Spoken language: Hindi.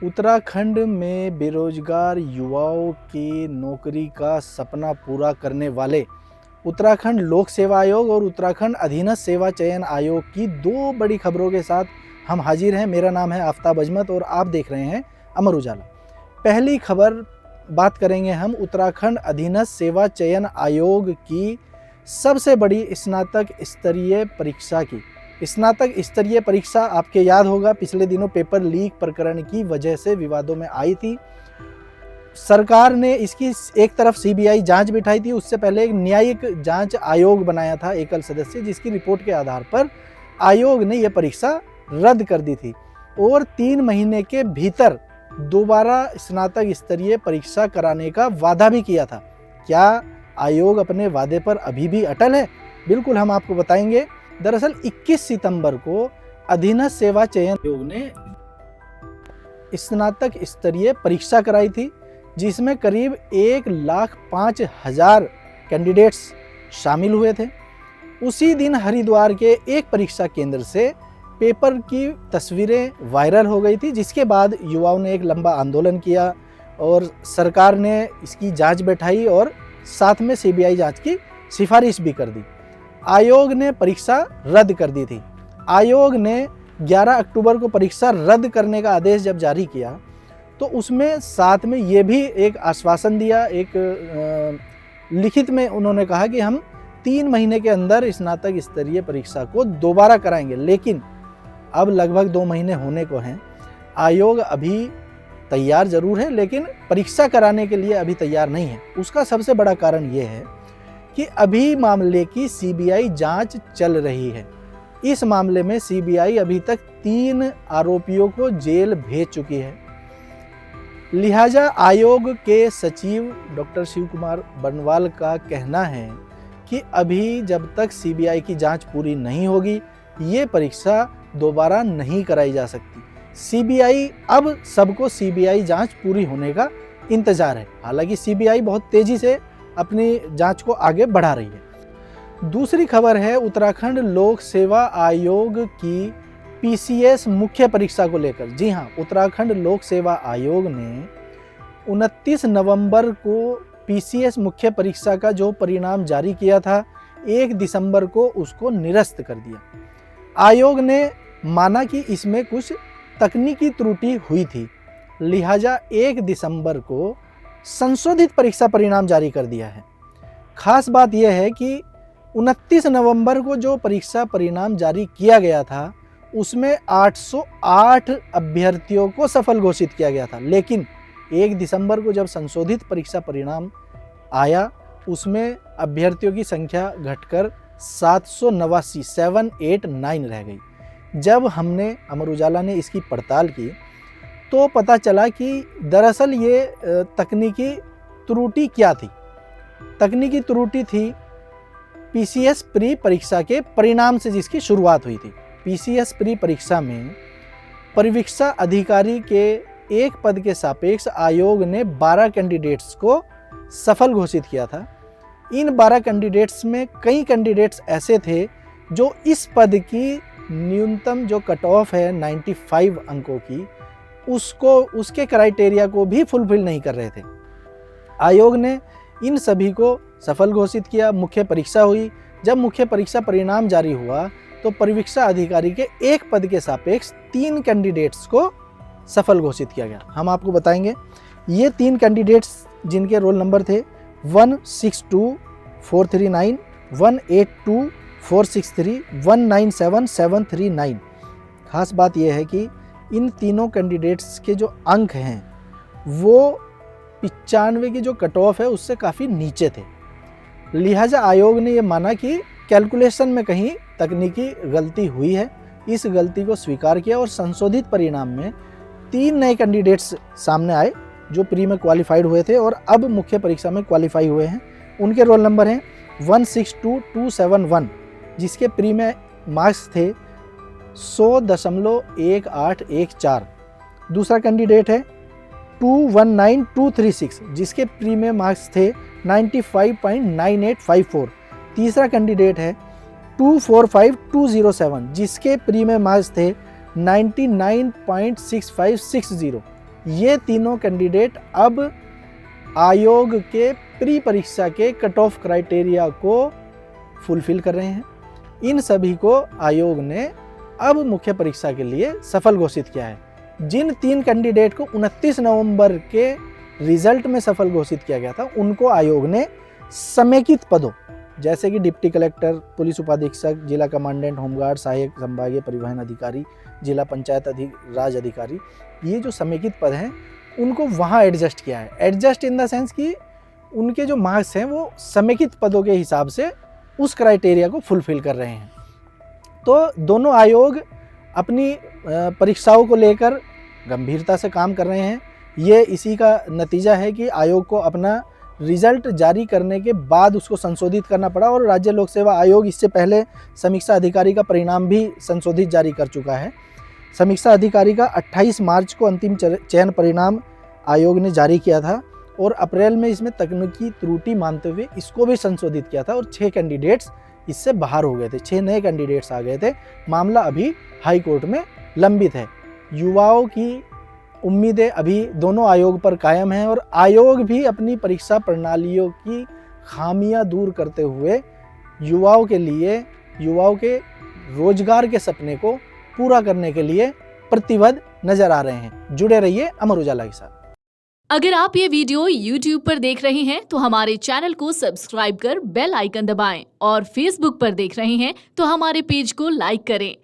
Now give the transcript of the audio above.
उत्तराखंड में बेरोजगार युवाओं के नौकरी का सपना पूरा करने वाले उत्तराखंड लोक सेवा आयोग और उत्तराखंड अधीनस्थ सेवा चयन आयोग की दो बड़ी खबरों के साथ हम हाजिर हैं। मेरा नाम है आफताब अजमत और आप देख रहे हैं अमर उजाला। पहली खबर बात करेंगे हम उत्तराखंड अधीनस्थ सेवा चयन आयोग की सबसे बड़ी स्नातक स्तरीय परीक्षा की। स्नातक स्तरीय परीक्षा आपके याद होगा पिछले दिनों पेपर लीक प्रकरण की वजह से विवादों में आई थी। सरकार ने इसकी एक तरफ सीबीआई जांच बिठाई थी, उससे पहले एक न्यायिक जांच आयोग बनाया था एकल सदस्य, जिसकी रिपोर्ट के आधार पर आयोग ने यह परीक्षा रद्द कर दी थी और 3 महीने के भीतर दोबारा स्नातक स्तरीय परीक्षा कराने का वादा भी किया था। क्या आयोग अपने वादे पर अभी भी अटल है? बिल्कुल, हम आपको बताएंगे। दरअसल 21 सितंबर को अधीनस्थ सेवा चयन आयोग ने स्नातक स्तरीय परीक्षा कराई थी, जिसमें करीब 1,05,000 कैंडिडेट्स शामिल हुए थे। उसी दिन हरिद्वार के एक परीक्षा केंद्र से पेपर की तस्वीरें वायरल हो गई थी, जिसके बाद युवाओं ने एक लंबा आंदोलन किया और सरकार ने इसकी जांच बैठाई और साथ में सीबीआई जांच की सिफारिश भी कर दी। आयोग ने परीक्षा रद्द कर दी थी। आयोग ने 11 अक्टूबर को परीक्षा रद्द करने का आदेश जब जारी किया तो उसमें साथ में ये भी एक आश्वासन दिया, एक लिखित में उन्होंने कहा कि हम 3 महीने के अंदर स्नातक स्तरीय परीक्षा को दोबारा कराएंगे। लेकिन अब लगभग 2 महीने होने को हैं। आयोग अभी तैयार जरूर है, लेकिन परीक्षा कराने के लिए अभी तैयार नहीं है। उसका सबसे बड़ा कारण ये है कि अभी मामले की सीबीआई जांच चल रही है। इस मामले में सीबीआई अभी तक 3 आरोपियों को जेल भेज चुकी है। लिहाजा आयोग के सचिव डॉक्टर शिव कुमार बरनवाल का कहना है कि अभी जब तक सीबीआई की जांच पूरी नहीं होगी ये परीक्षा दोबारा नहीं कराई जा सकती। सीबीआई अब सबको सीबीआई जांच पूरी होने का इंतजार है। हालांकि सीबीआई बहुत तेजी से अपनी जांच को आगे बढ़ा रही है। दूसरी खबर है उत्तराखंड लोक सेवा आयोग की पीसीएस मुख्य परीक्षा को लेकर। जी हां, उत्तराखंड लोक सेवा आयोग ने 29 नवंबर को पीसीएस मुख्य परीक्षा का जो परिणाम जारी किया था, 1 दिसंबर को उसको निरस्त कर दिया। आयोग ने माना कि इसमें कुछ तकनीकी त्रुटि हुई थी, लिहाजा 1 दिसंबर को संशोधित परीक्षा परिणाम जारी कर दिया है। खास बात यह है कि 29 नवंबर को जो परीक्षा परिणाम जारी किया गया था उसमें 808 अभ्यर्थियों को सफल घोषित किया गया था, लेकिन 1 दिसंबर को जब संशोधित परीक्षा परिणाम आया उसमें अभ्यर्थियों की संख्या घटकर 789 रह गई। जब हमने अमर उजाला ने इसकी पड़ताल की तो पता चला कि दरअसल ये तकनीकी त्रुटि क्या थी। तकनीकी त्रुटि थी पीसीएस प्री परीक्षा के परिणाम से जिसकी शुरुआत हुई थी। पीसीएस प्री परीक्षा में परिवीक्षा अधिकारी के एक पद के सापेक्ष आयोग ने 12 कैंडिडेट्स को सफल घोषित किया था। इन 12 कैंडिडेट्स में कई कैंडिडेट्स ऐसे थे जो इस पद की न्यूनतम जो कट ऑफ है 95 अंकों की, उसके क्राइटेरिया को भी फुलफिल नहीं कर रहे थे। आयोग ने इन सभी को सफल घोषित किया। मुख्य परीक्षा हुई। जब मुख्य परीक्षा परिणाम जारी हुआ तो परिवीक्षा अधिकारी के एक पद के सापेक्ष 3 कैंडिडेट्स को सफल घोषित किया गया। हम आपको बताएंगे ये 3 कैंडिडेट्स जिनके रोल नंबर थे 162,439, 182,463, 197,739। खास बात यह है कि इन तीनों कैंडिडेट्स के जो अंक हैं वो 95 की जो कट ऑफ है उससे काफ़ी नीचे थे। लिहाजा आयोग ने ये माना कि कैलकुलेशन में कहीं तकनीकी गलती हुई है। इस गलती को स्वीकार किया और संशोधित परिणाम में 3 नए कैंडिडेट्स सामने आए जो प्री में क्वालिफाइड हुए थे और अब मुख्य परीक्षा में क्वालिफाई हुए हैं। उनके रोल नंबर हैं 162,271, जिसके प्री में मार्क्स थे 100.1814। दूसरा कैंडिडेट है 219,236, जिसके प्री में मार्क्स थे 95.9854। तीसरा कैंडिडेट है 245,207, जिसके प्री में मार्क्स थे 99.6560। ये तीनों कैंडिडेट अब आयोग के प्री परीक्षा के कट ऑफ क्राइटेरिया को फुलफिल कर रहे हैं। इन सभी को आयोग ने अब मुख्य परीक्षा के लिए सफल घोषित किया है। जिन 3 कैंडिडेट को 29 नवंबर के रिजल्ट में सफल घोषित किया गया था, उनको आयोग ने समेकित पदों जैसे कि डिप्टी कलेक्टर, पुलिस उपाधीक्षक, जिला कमांडेंट, होमगार्ड, सहायक संभागीय परिवहन अधिकारी, जिला पंचायत राज अधिकारी, ये जो समेकित पद हैं उनको वहाँ एडजस्ट किया है। एडजस्ट इन द सेंस कि उनके जो मार्क्स हैं वो समेकित पदों के हिसाब से उस क्राइटेरिया को फुलफिल कर रहे हैं। तो दोनों आयोग अपनी परीक्षाओं को लेकर गंभीरता से काम कर रहे हैं। ये इसी का नतीजा है कि आयोग को अपना रिजल्ट जारी करने के बाद उसको संशोधित करना पड़ा, और राज्य लोक सेवा आयोग इससे पहले समीक्षा अधिकारी का परिणाम भी संशोधित जारी कर चुका है। समीक्षा अधिकारी का 28 मार्च को अंतिम चयन परिणाम आयोग ने जारी किया था, और अप्रैल में इसमें तकनीकी त्रुटि मानते हुए इसको भी संशोधित किया था, और 6 कैंडिडेट्स इससे बाहर हो गए थे, 6 नए कैंडिडेट्स आ गए थे। मामला अभी हाई कोर्ट में लंबित है। युवाओं की उम्मीदें अभी दोनों आयोग पर कायम हैं, और आयोग भी अपनी परीक्षा प्रणालियों की खामियां दूर करते हुए युवाओं के रोजगार के सपने को पूरा करने के लिए प्रतिबद्ध नजर आ रहे हैं। जुड़े रहिए अमर उजाला के साथ। अगर आप ये वीडियो YouTube पर देख रहे हैं तो हमारे चैनल को सब्सक्राइब कर बेल आइकन दबाएं, और Facebook पर देख रहे हैं तो हमारे पेज को लाइक करें।